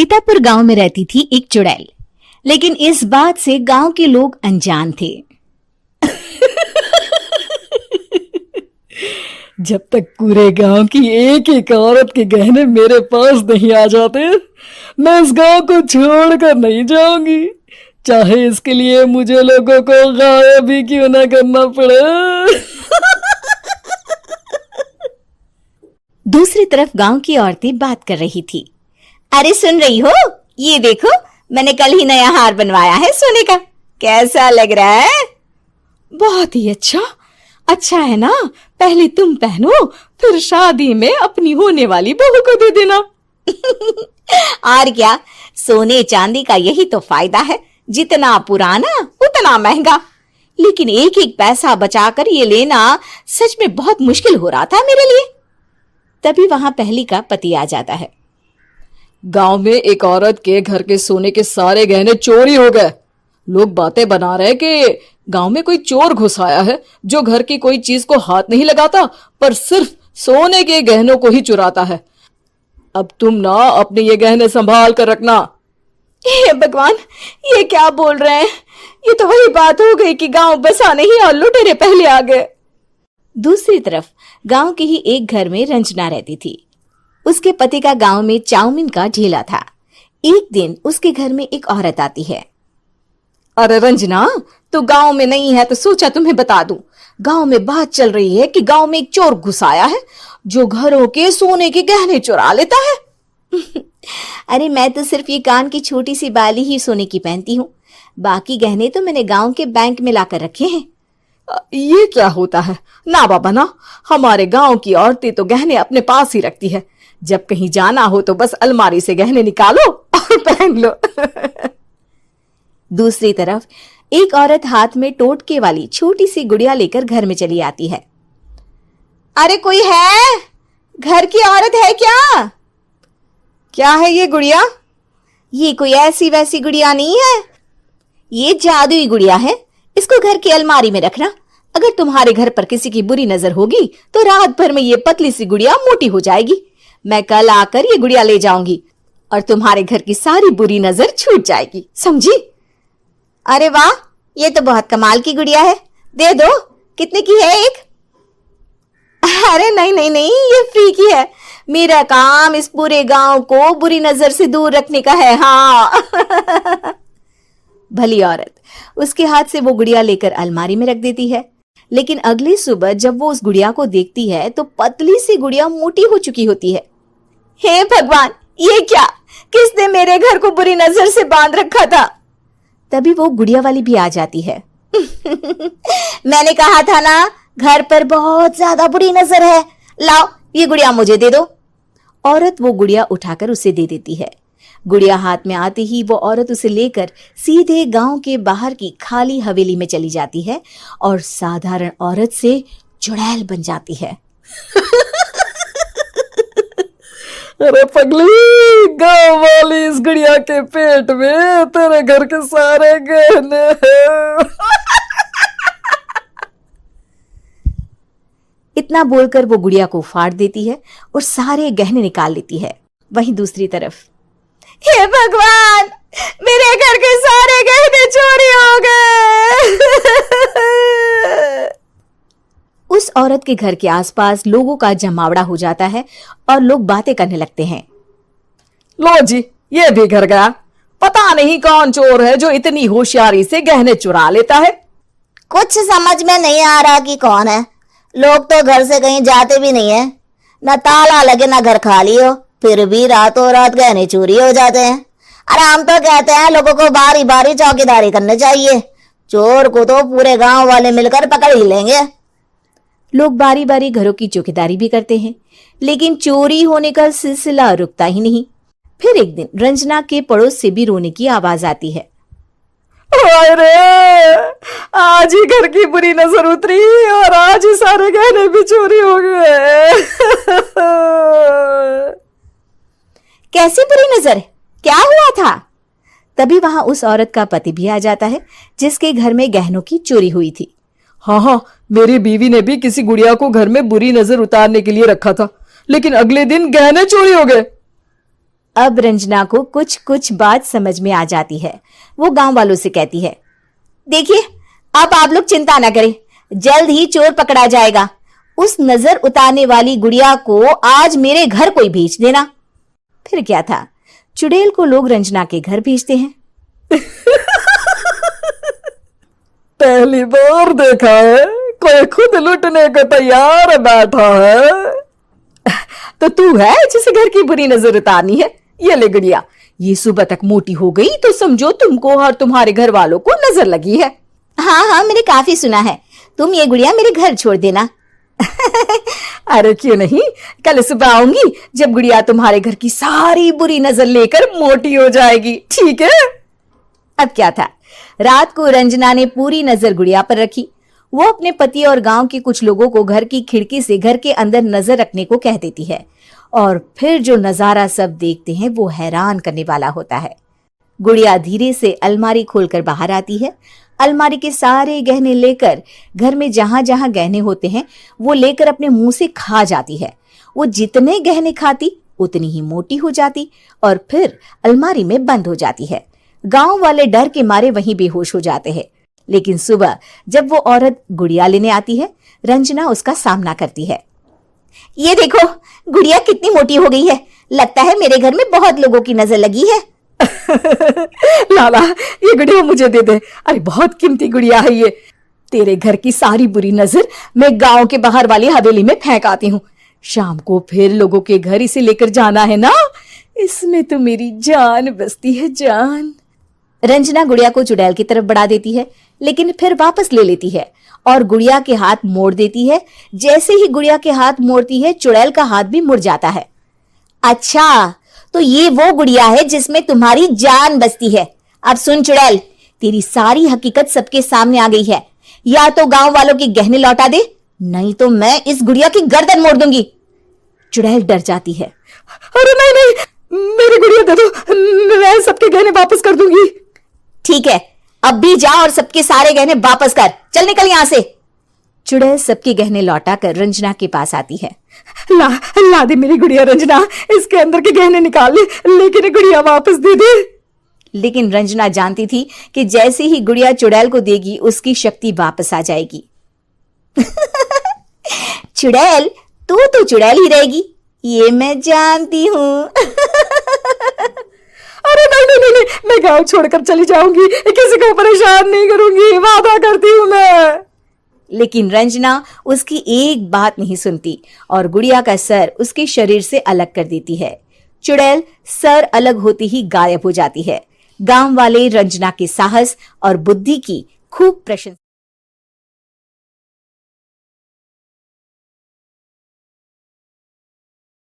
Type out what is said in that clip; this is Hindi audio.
सीतापुर गांव में रहती थी एक चुड़ैल, लेकिन इस बात से गांव के लोग अनजान थे। जब तक पूरे गांव की एक एक औरत के गहने मेरे पास नहीं आ जाते, मैं इस गांव को छोड़कर नहीं जाऊंगी, चाहे इसके लिए मुझे लोगों को गायब भी क्यों ना करना पड़े। दूसरी तरफ गांव की औरतें बात कर रही थी। अरे सुन रही हो, ये देखो मैंने कल ही नया हार बनवाया है सोने का, कैसा लग रहा है? बहुत ही अच्छा है ना, पहले तुम पहनो, फिर शादी में अपनी होने वाली बहू को दे देना। और क्या, सोने चांदी का यही तो फायदा है, जितना पुराना उतना महंगा। लेकिन एक एक पैसा बचाकर ये लेना सच में बहुत मुश्किल हो रहा था मेरे लिए। तभी वहां पहली का पति आ जाता है। गांव में एक औरत के घर के सोने के सारे गहने चोरी हो गए। लोग बातें बना रहे कि गांव में कोई चोर घुस आया है जो घर की कोई चीज को हाथ नहीं लगाता, पर सिर्फ सोने के गहनों को ही चुराता है। अब तुम ना अपने ये गहने संभाल कर रखना। हे भगवान, ये क्या बोल रहे हैं? ये तो वही बात हो गई कि गांव बसा नहीं और लुटेरे पहले आ गए। दूसरी तरफ गांव के ही एक घर में रंजना रहती थी। उसके पति का गांव में चाउमीन का ठेला था। एक दिन उसके घर में एक औरत आती है। अरे रंजना, तू गांव में नहीं है तो सोचा तुम्हें बता दूं। गांव में बात चल रही है कि गांव में एक चोर घुस आया है जो घरों के सोने के गहने चुरा लेता है। अरे मैं तो सिर्फ ये कान की छोटी सी बाली ही सोने की पहनती हूँ, बाकी गहने तो मैंने गांव के बैंक में लाकर रखे हैं। ये क्या होता है? ना बाबा ना, हमारे गांव की औरतें तो गहने अपने पास ही रखती है। जब कहीं जाना हो तो बस अलमारी से गहने निकालो और पहन लो। दूसरी तरफ एक औरत हाथ में टोटके वाली छोटी सी गुड़िया लेकर घर में चली आती है। अरे कोई है? घर की औरत है क्या? क्या है ये गुड़िया? ये कोई ऐसी वैसी गुड़िया नहीं है, ये जादुई गुड़िया है। इसको घर की अलमारी में रखना। अगर तुम्हारे घर पर किसी की बुरी नजर होगी तो रात भर में ये पतली सी गुड़िया मोटी हो जाएगी। मैं कल आकर ये गुड़िया ले जाऊंगी और तुम्हारे घर की सारी बुरी नजर छूट जाएगी, समझी? अरे वाह, ये तो बहुत कमाल की गुड़िया है, दे दो। कितने की है एक? अरे नहीं नहीं नहीं, ये फ्री की है। मेरा काम इस पूरे गांव को बुरी नजर से दूर रखने का है। हाँ। भली औरत उसके हाथ से वो गुड़िया लेकर अलमारी में रख देती है। लेकिन अगली सुबह जब वो उस गुड़िया को देखती है तो पतली सी गुड़िया मोटी हो चुकी होती है। हे भगवान, ये क्या? किसने मेरे घर को बुरी नजर से बांध रखा था? तभी वो गुड़िया वाली भी आ जाती है। मैंने कहा था ना, घर पर बहुत ज्यादा बुरी नजर है, लाओ ये गुड़िया मुझे दे दो। औरत वो गुड़िया उठाकर उसे दे देती है। गुड़िया हाथ में आते ही वो औरत उसे लेकर सीधे गांव के बाहर की खाली हवेली में चली जाती है और साधारण औरत से चुड़ैल बन जाती है। अरे पगली, गांव वाली इस गुड़िया के पेट में तेरे घर के सारे गहने हैं। इतना बोलकर वो गुड़िया को फाड़ देती है और सारे गहने निकाल लेती है। वहीं दूसरी तरफ, हे भगवान, मेरे घर के सारे गहने चोरी हो गए। उस औरत के घर के आसपास लोगों का जमावड़ा हो जाता है और लोग बातें करने लगते हैं। लो जी, ये भी घर गया। पता नहीं कौन चोर है जो इतनी होशियारी से गहने चुरा लेता है। कुछ समझ में नहीं आ रहा कि कौन है। लोग तो घर से कहीं जाते भी नहीं है, न ताला लगे न घर खाली हो, फिर भी रातों रात गहने चोरी हो जाते हैं। अरे हम तो कहते हैं लोगों को बारी बारी चौकीदारी करनी चाहिए, चोर को तो पूरे गांव वाले मिलकर पकड़ ही लेंगे। लोग बारी बारी घरों की चौकीदारी भी करते हैं, लेकिन चोरी होने का सिलसिला रुकता ही नहीं। फिर एक दिन रंजना के पड़ोस से भी रोने की आवाज आती है। अरे आज ही घर की बुरी नजर उतरी और आज ही सारे गहने भी चोरी हो गए। कैसी बुरी नजर? क्या हुआ था? तभी वहां उस औरत का पति भी आ जाता है जिसके घर में गहनों की चोरी हुई थी। हाँ, मेरी बीवी ने भी किसी गुड़िया को घर में बुरी नजर उतारने के लिए रखा था, लेकिन अगले दिन गहने चोरी हो गए। अब रंजना को कुछ कुछ बात समझ में आ जाती है। वो गांव वालों से कहती है, देखिए अब आप लोग चिंता ना करें, जल्द ही चोर पकड़ा जाएगा। उस नजर उतारने वाली गुड़िया को आज मेरे घर कोई भेज देना। फिर क्या था, चुड़ैल को लोग रंजना के घर भेजते हैं। पहली बार देखा है कोई खुद लुटने को तैयार बैठा है। तो तू है जिसे घर की बुरी नजर उतारनी है? ये ले गुड़िया, ये सुबह तक मोटी हो गई तो समझो तुमको और तुम्हारे घर वालों को नजर लगी है। हाँ हाँ, मैंने काफी सुना है। तुम ये गुड़िया मेरे घर छोड़ देना। अरे क्यों नहीं, कल सुबह आऊंगी जब गुड़िया तुम्हारे घर की सारी बुरी नजर लेकर मोटी हो जाएगी, ठीक है? अब क्या था, रात को रंजना ने पूरी नजर गुड़िया पर रखी। वो अपने पति और गांव के कुछ लोगों को घर की खिड़की से घर के अंदर नजर रखने को कह देती है, और फिर जो नजारा सब देखते हैं वो हैरान करने वाला होता है। गुड़िया धीरे से अलमारी खोलकर बाहर आती है। अलमारी के सारे गहने लेकर घर में जहां जहां गहने होते हैं वो लेकर अपने मुंह से खा जाती है। वो जितने गहने खाती उतनी ही मोटी हो जाती और फिर अलमारी में बंद हो जाती है। गांव वाले डर के मारे वहीं बेहोश हो जाते हैं। लेकिन सुबह जब वो औरत गुड़िया लेने आती है, रंजना उसका सामना करती है। ये देखो, गुड़िया कितनी मोटी हो गई है। लगता है मेरे घर में बहुत लोगों की नजर लगी है। लाला, ये गुड़िया मुझे दे दे। अरे बहुत कीमती गुड़िया है ये। तेरे घर की सारी बुरी नजर मैं गांव के बाहर वाली हवेली में फेंक आती हूँ। शाम को फिर लोगों के घर इसे लेकर जाना है ना। इसमें तो मेरी जान बसती है, जान। रंजना गुड़िया को चुड़ैल की तरफ बढ़ा देती है, लेकिन फिर वापस ले लेती है और गुड़िया के हाथ मोड़ देती है। जैसे ही गुड़िया के हाथ मोड़ती है, चुड़ैल का हाथ भी मुड़ जाता है। अच्छा, तो ये वो गुड़िया है जिसमें तुम्हारी जान बसती है। अब सुन चुड़ैल, तेरी सारी हकीकत सबके सामने आ गई है। या तो गांव वालों के गहने लौटा दे, नहीं तो मैं इस गुड़िया की गर्दन मोड़ दूंगी। चुड़ैल डर जाती है। अरे नहीं नहीं, मेरी गुड़िया दे दो, मैं सबके गहने वापस कर दूंगी। ठीक है, अब भी जा और सबके सारे गहने वापस कर। चल निकल यहां से। चुड़ैल सबके गहने लौटाकर रंजना के पास आती है। ला दे मेरी गुड़िया रंजना, इसके अंदर के गहने निकाल ले, लेकिन ये गुड़िया वापस दे दे। लेकिन रंजना जानती थी कि जैसे ही गुड़िया चुड़ैल को देगी उसकी शक्ति वापस आ जाएगी। चुड़ैल, तू तो चुड़ैल ही रहेगी, ये मैं जानती हूँ। अरे नहीं नहीं नहीं, मैं गांव छोड़कर चली जाऊंगी, किसी को परेशान नहीं करूंगी, वादा करती हूँ मैं। लेकिन रंजना उसकी एक बात नहीं सुनती और गुड़िया का सर उसके शरीर से अलग कर देती है। चुड़ैल सर अलग होती ही गायब हो जाती है। गांव वाले रंजना के साहस और बुद्धि की खूब प्रशंसा